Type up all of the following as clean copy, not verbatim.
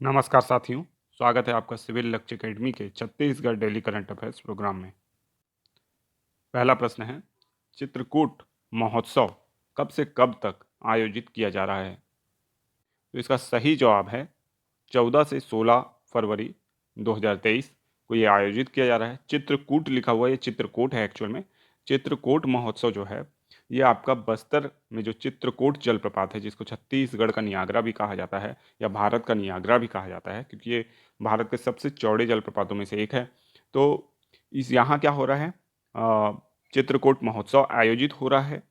नमस्कार साथियों, स्वागत है आपका सिविल लक्ष्य एकेडमी के Chhattisgarh daily current affairs programme में। पहला प्रश्न है, चित्रकूट महोत्सव कब से कब तक आयोजित किया जा रहा है? तो इसका सही जवाब है 14 से 16 फरवरी 2023 को ये आयोजित किया जा रहा है। चित्रकूट लिखा हुआ है, ये चित्रकूट है एक्चुअल में। चित्रकूट महोत्सव जो है ये आपका बस्तर में जो चित्रकूट जलप्रपात है, जिसको छत्तीसगढ़ का नियाग्रा भी कहा जाता है या भारत का नियाग्रा भी कहा जाता है, क्योंकि ये भारत के सबसे चौड़े जलप्रपातों में से एक है। तो इस यहाँ क्या हो रहा है, चित्रकूट महोत्सव आयोजित हो रहा है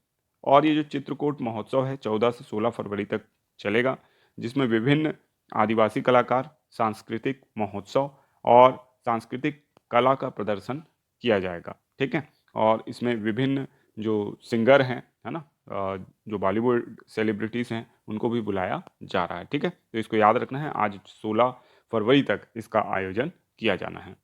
और ये जो चित्रकूट महोत्सव है 14 से 16 फरवरी तक चलेगा, जिसमें विभिन्न आदिवासी कलाकार, सांस्कृतिक महोत्सव और सांस्कृतिक कला का प्रदर्शन किया जाएगा। ठीक है, और इसमें विभिन्न जो सिंगर हैं, है ना, जो बॉलीवुड सेलिब्रिटीज़ हैं, उनको भी बुलाया जा रहा है। ठीक है, तो इसको याद रखना है, आज 16 फरवरी तक इसका आयोजन किया जाना है।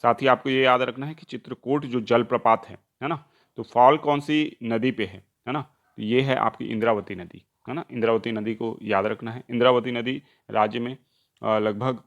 साथ ही आपको ये याद रखना है कि चित्रकूट जो जलप्रपात है ना, तो फॉल कौन सी नदी पे है ना, तो ये है आपकी इंद्रावती नदी, है ना। इंद्रावती नदी को याद रखना है। इंद्रावती नदी राज्य में लगभग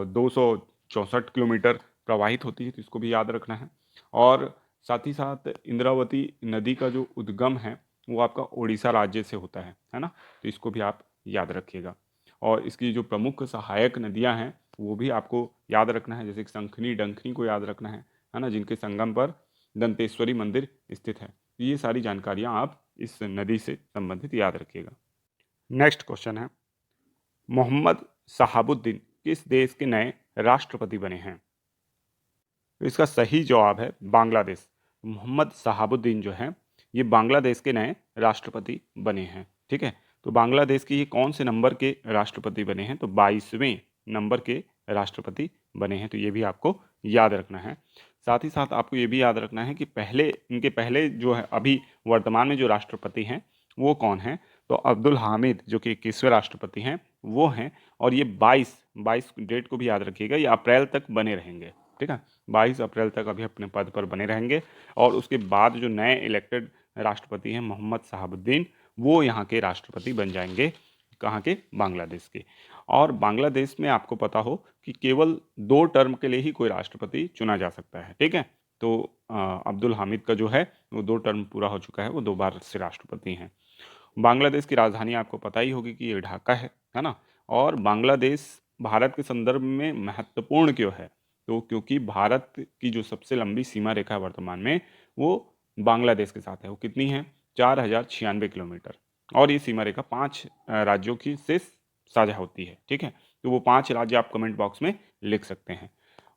264 किलोमीटर प्रवाहित होती है, तो इसको भी याद रखना है। और साथ ही साथ इंद्रावती नदी का जो उद्गम है वो आपका उड़ीसा राज्य से होता है ना, तो इसको भी आप याद रखिएगा। और इसकी जो प्रमुख सहायक नदियां हैं वो भी आपको याद रखना है, जैसे कि शंखनी डंखनी को याद रखना है ना, जिनके संगम पर दंतेश्वरी मंदिर स्थित है। तो ये सारी जानकारियां आप इस नदी से संबंधित याद रखिएगा। नेक्स्ट क्वेश्चन है, मोहम्मद शहाबुद्दीन किस देश के नए राष्ट्रपति बने हैं? तो इसका सही जवाब है बांग्लादेश। मोहम्मद शहाबुद्दीन जो है ये बांग्लादेश के नए राष्ट्रपति बने हैं। ठीक है, तो बांग्लादेश के ये कौन से नंबर के राष्ट्रपति बने हैं? तो 22वें नंबर के राष्ट्रपति बने हैं, तो ये भी आपको याद रखना है। साथ ही साथ आपको ये भी याद रखना है कि इनके पहले जो है अभी वर्तमान में जो राष्ट्रपति हैं वो कौन हैं? तो अब्दुल हामिद जो कि 21वें राष्ट्रपति हैं वो हैं, और ये 22 डेट को भी याद रखिएगा, ये अप्रैल तक बने रहेंगे। ठीक है, 22 अप्रैल तक अभी अपने पद पर बने रहेंगे। और उसके बाद जो नए इलेक्टेड राष्ट्रपति हैं मोहम्मद शहाबुद्दीन, वो यहाँ के राष्ट्रपति बन जाएंगे। कहाँ के? बांग्लादेश के। और बांग्लादेश में आपको पता हो कि केवल 2 टर्म के लिए ही कोई राष्ट्रपति चुना जा सकता है। ठीक है, तो अब्दुल हामिद का जो है वो 2 टर्म पूरा हो चुका है, वो 2 बार से राष्ट्रपति हैं। बांग्लादेश की राजधानी आपको पता ही होगी कि ये ढाका है ना। और बांग्लादेश भारत के संदर्भ में महत्वपूर्ण क्यों है? तो क्योंकि भारत की जो सबसे लंबी सीमा रेखा है वर्तमान में वो बांग्लादेश के साथ है। वो कितनी है? 4096 किलोमीटर। और ये सीमा रेखा 5 राज्यों की से साझा होती है। ठीक है, तो वो 5 राज्य आप कमेंट बॉक्स में लिख सकते हैं।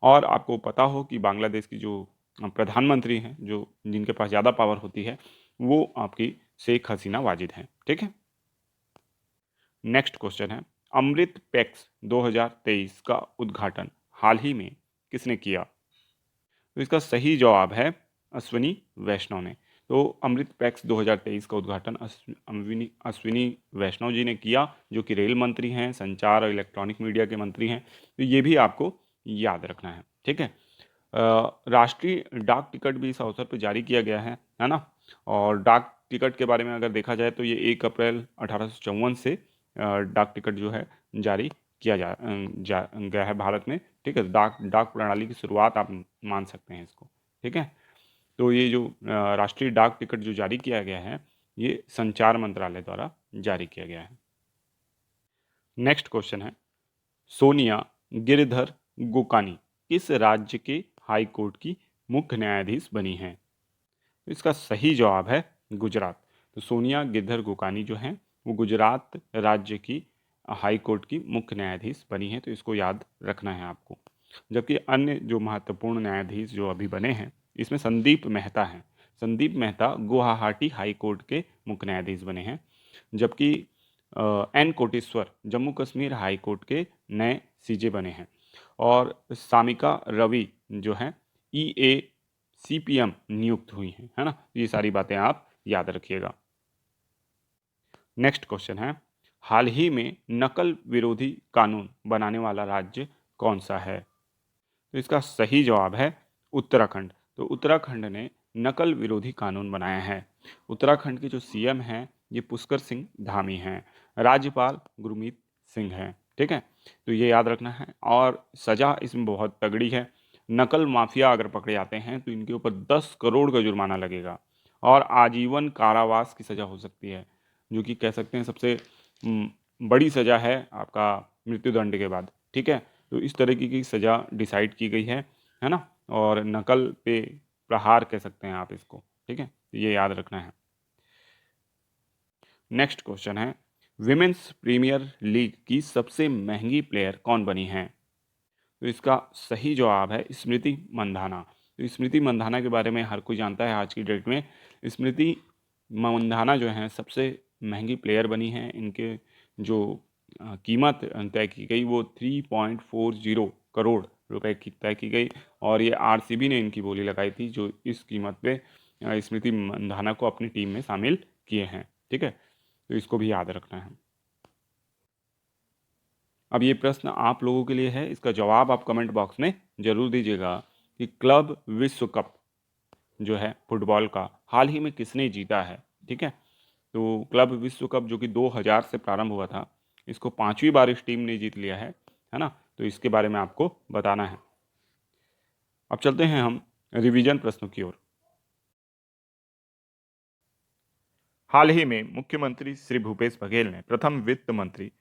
और आपको पता हो कि बांग्लादेश की जो प्रधानमंत्री हैं, जो जिनके पास ज़्यादा पावर होती है, वो आपकी शेख हसीना वाजिद हैं। ठीक है, नेक्स्ट क्वेश्चन है, अमृत पैक्स 2023 का उद्घाटन हाल ही में किसने किया? तो इसका सही जवाब है अश्विनी वैष्णव ने। तो अमृत पैक्स 2023 का उद्घाटन अश्विनी वैष्णव जी ने किया, जो कि रेल मंत्री हैं, संचार और इलेक्ट्रॉनिक मीडिया के मंत्री हैं। तो ये भी आपको याद रखना है। ठीक है, राष्ट्रीय डाक टिकट भी इस अवसर पर जारी किया गया है ना। और डाक टिकट के बारे में अगर देखा जाए तो ये 1 अप्रैल 1854 से डाक टिकट जो है जारी किया गया है भारत में। ठीक है, डाक प्रणाली की शुरुआत आप मान सकते हैं इसको। ठीक है, तो ये जो राष्ट्रीय डाक टिकट जो जारी किया गया है ये संचार मंत्रालय द्वारा जारी किया गया है। नेक्स्ट क्वेश्चन है, सोनिया गिरधर गोकानी किस राज्य के हाई कोर्ट की मुख्य न्यायाधीश बनी हैं? तो इसका सही जवाब है गुजरात। तो सोनिया गिरधर गोकानी जो हैं वो गुजरात राज्य की हाई कोर्ट की मुख्य न्यायाधीश बनी हैं, तो इसको याद रखना है आपको। जबकि अन्य जो महत्वपूर्ण न्यायाधीश जो अभी बने हैं इसमें संदीप मेहता हैं। संदीप मेहता गुवाहाटी हाई कोर्ट के मुख्य न्यायाधीश बने हैं। जबकि N Koteshwar Jammu Kashmir high court के नए सीजे बने हैं। और सामिका रवि जो हैं EA CPM नियुक्त हुई हैं, है ना। ये सारी बातें आप याद रखिएगा। नेक्स्ट क्वेश्चन है, हाल ही में नकल विरोधी कानून बनाने वाला राज्य कौन सा है? तो इसका सही जवाब है उत्तराखंड। तो उत्तराखंड ने नकल विरोधी कानून बनाया है। उत्तराखंड के जो CM हैं ये पुष्कर सिंह धामी हैं। राज्यपाल गुरमीत सिंह हैं। ठीक है, तो ये याद रखना है। और सज़ा इसमें बहुत तगड़ी है। नकल माफिया अगर पकड़े जाते हैं तो इनके ऊपर 10 करोड़ का जुर्माना लगेगा और आजीवन कारावास की सज़ा हो सकती है, जो कि कह सकते हैं सबसे बड़ी सज़ा है आपका मृत्युदंड के बाद। ठीक है, तो इस तरीके की सज़ा डिसाइड की गई है ना। और नकल पे प्रहार कह सकते हैं आप इसको। ठीक है, तो ये याद रखना है। नेक्स्ट क्वेश्चन है, विमेंस प्रीमियर लीग की सबसे महंगी प्लेयर कौन बनी है? तो इसका सही जवाब है स्मृति मंधाना। तो स्मृति मंधाना के बारे में हर कोई जानता है आज की डेट में। स्मृति मंधाना जो है सबसे महंगी प्लेयर बनी है। इनके जो कीमत तय की गई वो 3.40 करोड़ रुपए की तय की गई और ये आरसीबी ने इनकी बोली लगाई थी, जो इस कीमत पे स्मृति मंधाना को अपनी टीम में शामिल किए हैं। ठीक है, तो इसको भी याद रखना है। अब ये प्रश्न आप लोगों के लिए है, इसका जवाब आप कमेंट बॉक्स में ज़रूर दीजिएगा कि क्लब विश्व कप जो है फुटबॉल का हाल ही में किसने जीता है। ठीक है, तो क्लब विश्व कप जो कि 2000 से प्रारंभ हुआ था, इसको 5वीं बार इस टीम ने जीत लिया है ना। तो इसके बारे में आपको बताना है। अब चलते हैं हम रिवीजन प्रश्नों की ओर। हाल ही में मुख्यमंत्री श्री भूपेश बघेल ने प्रथम वित्त मंत्री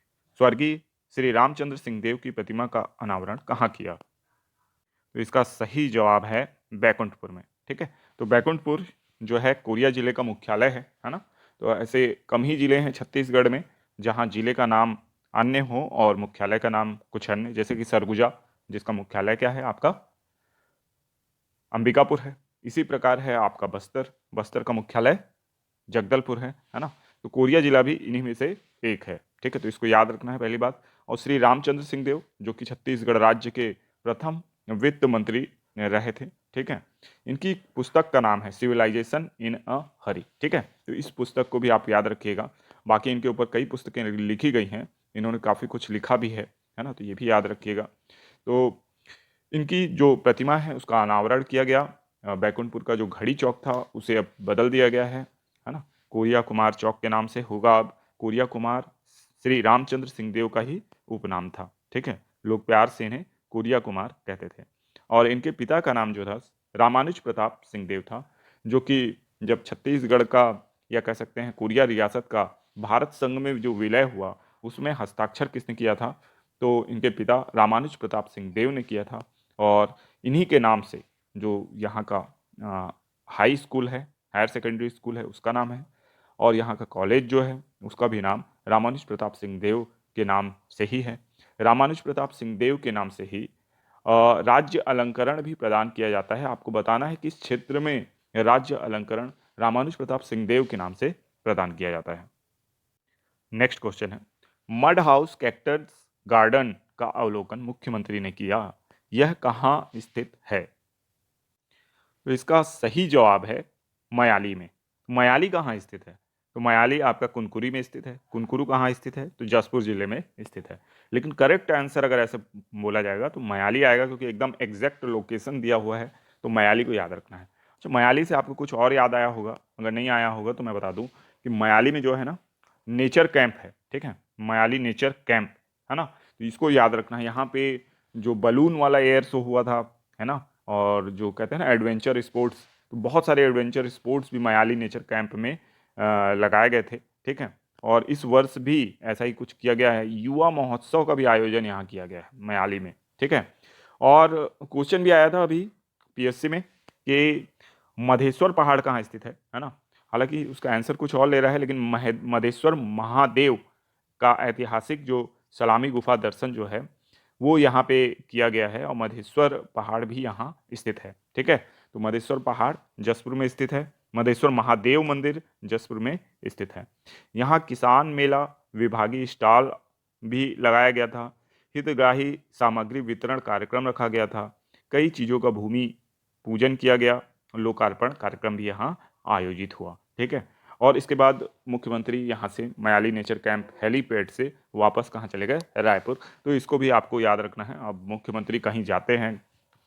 स्वर्गीय श्री रामचंद्र सिंहदेव की प्रतिमा का अनावरण कहाँ किया? तो इसका सही जवाब है बैकुंठपुर में। ठीक है, तो बैकुंठपुर जो है कोरिया जिले का मुख्यालय है ना। तो ऐसे कम ही जिले हैं छत्तीसगढ़ में जहाँ जिले का नाम अन्य हो और मुख्यालय का नाम कुछ अन्य, जैसे कि सरगुजा जिसका मुख्यालय क्या है आपका अंबिकापुर है। इसी प्रकार है आपका बस्तर, बस्तर का मुख्यालय जगदलपुर है ना। तो कोरिया जिला भी इन्हीं में से एक है। ठीक है, तो इसको याद रखना है पहली बात। और श्री रामचंद्र सिंहदेव जो कि छत्तीसगढ़ राज्य के प्रथम वित्त मंत्री रहे थे। ठीक है, इनकी पुस्तक का नाम है सिविलाइजेशन इन अ हरी। ठीक है, तो इस पुस्तक को भी आप याद रखिएगा। बाकी इनके ऊपर कई पुस्तकें लिखी गई हैं, इन्होंने काफ़ी कुछ लिखा भी है ना, तो ये भी याद रखिएगा। तो इनकी जो प्रतिमा है उसका अनावरण किया गया। बैकुंठपुर का जो घड़ी चौक था उसे अब बदल दिया गया है ना। कोरिया कुमार चौक के नाम से होगा अब। कोरिया कुमार श्री रामचंद्र सिंहदेव का ही उपनाम था। ठीक है, लोग प्यार से इन्हें कोरिया कुमार कहते थे। और इनके पिता का नाम जो था रामानुज प्रताप सिंहदेव था, जो कि जब छत्तीसगढ़ का या कह सकते हैं कोरिया रियासत का भारत संघ में जो विलय हुआ उसमें हस्ताक्षर किसने किया था? तो इनके पिता रामानुज प्रताप सिंहदेव ने किया था। और इन्हीं के नाम से जो यहाँ का हाई स्कूल है, हायर सेकेंडरी स्कूल है, उसका नाम है। और यहाँ का कॉलेज जो है उसका भी नाम रामानुज प्रताप सिंहदेव के नाम से ही है। रामानुज प्रताप सिंहदेव के नाम से ही राज्य अलंकरण भी प्रदान किया जाता है। आपको बताना है कि इस क्षेत्र में राज्य अलंकरण रामानुज प्रताप सिंहदेव के नाम से प्रदान किया जाता है। नेक्स्ट क्वेश्चन है, मड हाउस कैक्टस गार्डन का अवलोकन मुख्यमंत्री ने किया, यह कहाँ स्थित है? तो इसका सही जवाब है मयाली में। मयाली कहाँ स्थित है? तो मयाली आपका कुनकुरी में स्थित है। कुनकुरू कहाँ स्थित है? तो जसपुर जिले में स्थित है। लेकिन करेक्ट आंसर अगर ऐसे बोला जाएगा तो मयाली आएगा, क्योंकि एकदम एग्जैक्ट लोकेशन दिया हुआ है, तो मयाली को याद रखना है। अच्छा, मयाली से आपको कुछ और याद आया होगा, अगर नहीं आया होगा तो मैं बता दूं कि मयाली में जो है ना नेचर कैंप है। ठीक है, मयाली नेचर कैंप है ना, तो इसको याद रखना है। यहाँ पे जो बलून वाला एयर शो हुआ था है ना, और जो कहते हैं ना एडवेंचर स्पोर्ट्स, तो बहुत सारे एडवेंचर स्पोर्ट्स भी मयाली नेचर कैंप में लगाए गए थे। ठीक है, और इस वर्ष भी ऐसा ही कुछ किया गया है। युवा महोत्सव का भी आयोजन यहाँ किया गया है मयाली में। ठीक है, और क्वेश्चन भी आया था अभी पीएससी में कि मधेश्वर पहाड़ कहाँ स्थित है ना। हालांकि उसका आंसर कुछ और ले रहा है, लेकिन मधेश्वर महादेव का ऐतिहासिक जो सलामी गुफा दर्शन जो है वो यहाँ पे किया गया है, और मधेश्वर पहाड़ भी यहाँ स्थित है। ठीक है, तो मधेश्वर पहाड़ जसपुर में स्थित है। मधेश्वर महादेव मंदिर जसपुर में स्थित है। यहाँ किसान मेला विभागीय स्टॉल भी लगाया गया था। हितग्राही सामग्री वितरण कार्यक्रम रखा गया था। कई चीज़ों का भूमि पूजन किया गया। लोकार्पण कार्यक्रम भी यहाँ आयोजित हुआ। ठीक है, और इसके बाद मुख्यमंत्री यहाँ से मयाली नेचर कैंप हेलीपैड से वापस कहाँ चले गए? रायपुर। तो इसको भी आपको याद रखना है। अब मुख्यमंत्री कहीं जाते हैं,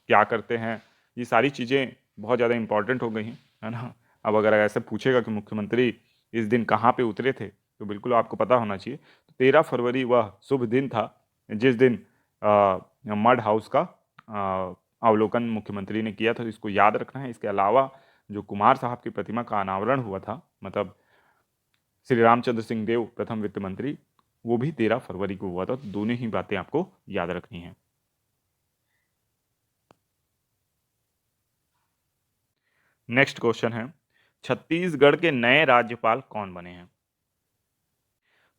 क्या करते हैं, ये सारी चीज़ें बहुत ज़्यादा इंपॉर्टेंट हो गई हैं, है ना। अब अगर ऐसे पूछेगा कि मुख्यमंत्री इस दिन कहाँ पे उतरे थे, तो बिल्कुल आपको पता होना चाहिए। तो 13 फरवरी वह शुभ दिन था जिस दिन मड हाउस का अवलोकन मुख्यमंत्री ने किया था, तो इसको याद रखना है। इसके अलावा जो कुमार साहब की प्रतिमा का अनावरण हुआ था, मतलब श्री रामचंद्र सिंह देव प्रथम वित्त मंत्री, वो भी 13 फरवरी को हुआ था। तो दोनों ही बातें आपको याद रखनी है। नेक्स्ट क्वेश्चन है, छत्तीसगढ़ के नए राज्यपाल कौन बने हैं?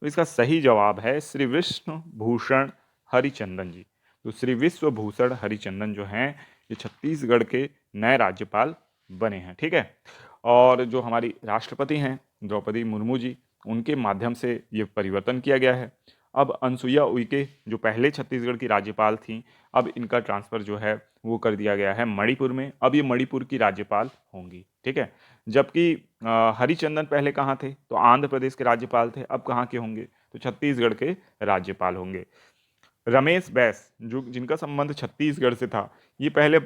तो इसका सही जवाब है श्री विष्णु भूषण हरिचंदन जी। तो श्री विश्व भूषण हरिचंदन जो हैं, ये छत्तीसगढ़ के नए राज्यपाल बने हैं। ठीक है। और जो हमारी राष्ट्रपति हैं द्रौपदी मुर्मू जी, उनके माध्यम से ये परिवर्तन किया गया है। अब अनसुईया उइके जो पहले छत्तीसगढ़ की राज्यपाल थीं, अब इनका ट्रांसफ़र जो है वो कर दिया गया है मणिपुर में। अब ये मणिपुर की राज्यपाल होंगी। ठीक है। जबकि हरिचंदन पहले कहाँ थे? तो आंध्र प्रदेश के राज्यपाल थे। अब कहाँ के होंगे? तो छत्तीसगढ़ के राज्यपाल होंगे। रमेश बैस जो जिनका संबंध छत्तीसगढ़ से था, ये पहले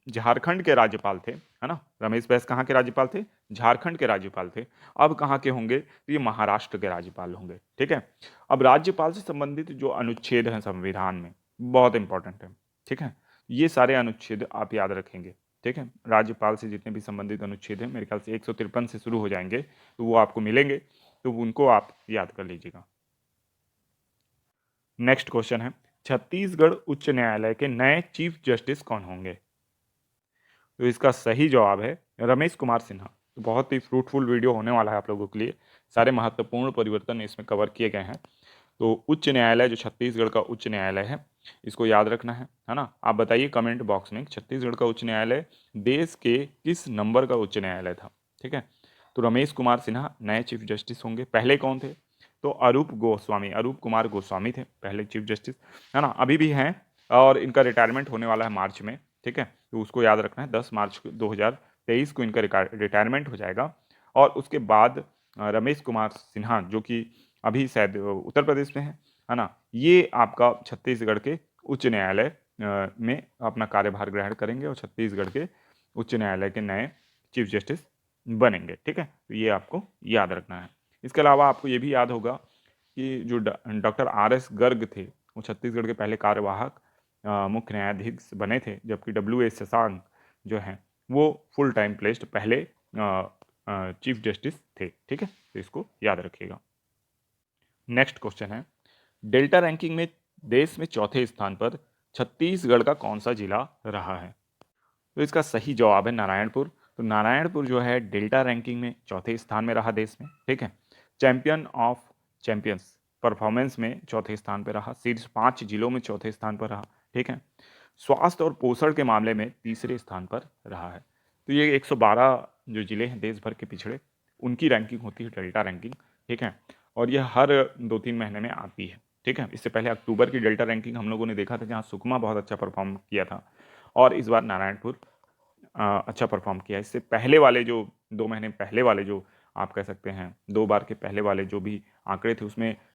झारखंड के राज्यपाल थे, है ना? रमेश बैस कहाँ के राज्यपाल थे? झारखंड के राज्यपाल थे। अब कहाँ के होंगे? तो ये महाराष्ट्र के राज्यपाल होंगे। ठीक है। अब राज्यपाल से संबंधित जो अनुच्छेद हैं संविधान में, बहुत इंपॉर्टेंट है। ठीक है। ये सारे अनुच्छेद आप याद रखेंगे। ठीक है। राज्यपाल से जितने भी संबंधित अनुच्छेद हैं, मेरे ख्याल से 153 से शुरू हो जाएंगे, तो वो आपको मिलेंगे, तो उनको आप याद कर लीजिएगा। नेक्स्ट क्वेश्चन है, छत्तीसगढ़ उच्च न्यायालय के नए चीफ जस्टिस कौन होंगे? तो इसका सही जवाब है रमेश कुमार सिन्हा। तो बहुत ही फ्रूटफुल वीडियो होने वाला है आप लोगों के लिए। सारे महत्वपूर्ण परिवर्तन इसमें कवर किए गए हैं। तो उच्च न्यायालय जो छत्तीसगढ़ का उच्च न्यायालय है, इसको याद रखना है ना? आप बताइए कमेंट बॉक्स में, छत्तीसगढ़ का उच्च न्यायालय देश के किस नंबर का उच्च न्यायालय था? ठीक है। तो रमेश कुमार सिन्हा नए चीफ जस्टिस होंगे। पहले कौन थे? तो अरूप गोस्वामी, अरूप कुमार गोस्वामी थे पहले चीफ जस्टिस, है ना? अभी भी हैं, और इनका रिटायरमेंट होने वाला है मार्च में। ठीक है। तो उसको याद रखना है, 10 मार्च 2023 को इनका रिटायरमेंट हो जाएगा। और उसके बाद रमेश कुमार सिन्हा जो कि अभी शायद उत्तर प्रदेश में है ना? ये आपका छत्तीसगढ़ के उच्च न्यायालय में अपना कार्यभार ग्रहण करेंगे और छत्तीसगढ़ के उच्च न्यायालय के नए चीफ जस्टिस बनेंगे। ठीक है। तो ये आपको याद रखना है। इसके अलावा आपको ये भी याद होगा कि जो डॉक्टर RS गर्ग थे, वो छत्तीसगढ़ के पहले कार्यवाहक मुख्य न्यायाधीश बने थे, जबकि WA शशांक जो हैं वो फुल टाइम प्लेस्ड पहले चीफ जस्टिस थे। ठीक है। तो इसको याद रखिएगा। नेक्स्ट क्वेश्चन है, डेल्टा रैंकिंग में देश में चौथे स्थान पर छत्तीसगढ़ का कौन सा जिला रहा है? तो इसका सही जवाब है नारायणपुर। तो नारायणपुर जो है डेल्टा रैंकिंग में चौथे स्थान में रहा देश में। ठीक है। चैंपियन ऑफ चैंपियंस परफॉर्मेंस में चौथे स्थान पर रहा, शीर्ष 5 जिलों में चौथे स्थान पर रहा। ठीक है। स्वास्थ्य और पोषण के मामले में तीसरे स्थान पर रहा है। तो ये 112 जो जिले हैं देश भर के पिछड़े, उनकी रैंकिंग होती है डेल्टा रैंकिंग। ठीक है। और यह हर 2-3 महीने में आती है। ठीक है। इससे पहले अक्टूबर की डेल्टा रैंकिंग हम लोगों ने देखा था, जहाँ सुकमा बहुत अच्छा परफॉर्म किया था, और इस बार नारायणपुर अच्छा परफॉर्म किया। इससे पहले वाले जो 2 महीने पहले वाले जो आप कह सकते हैं 2 बार के पहले वाले जो भी आंकड़े थे, उसमें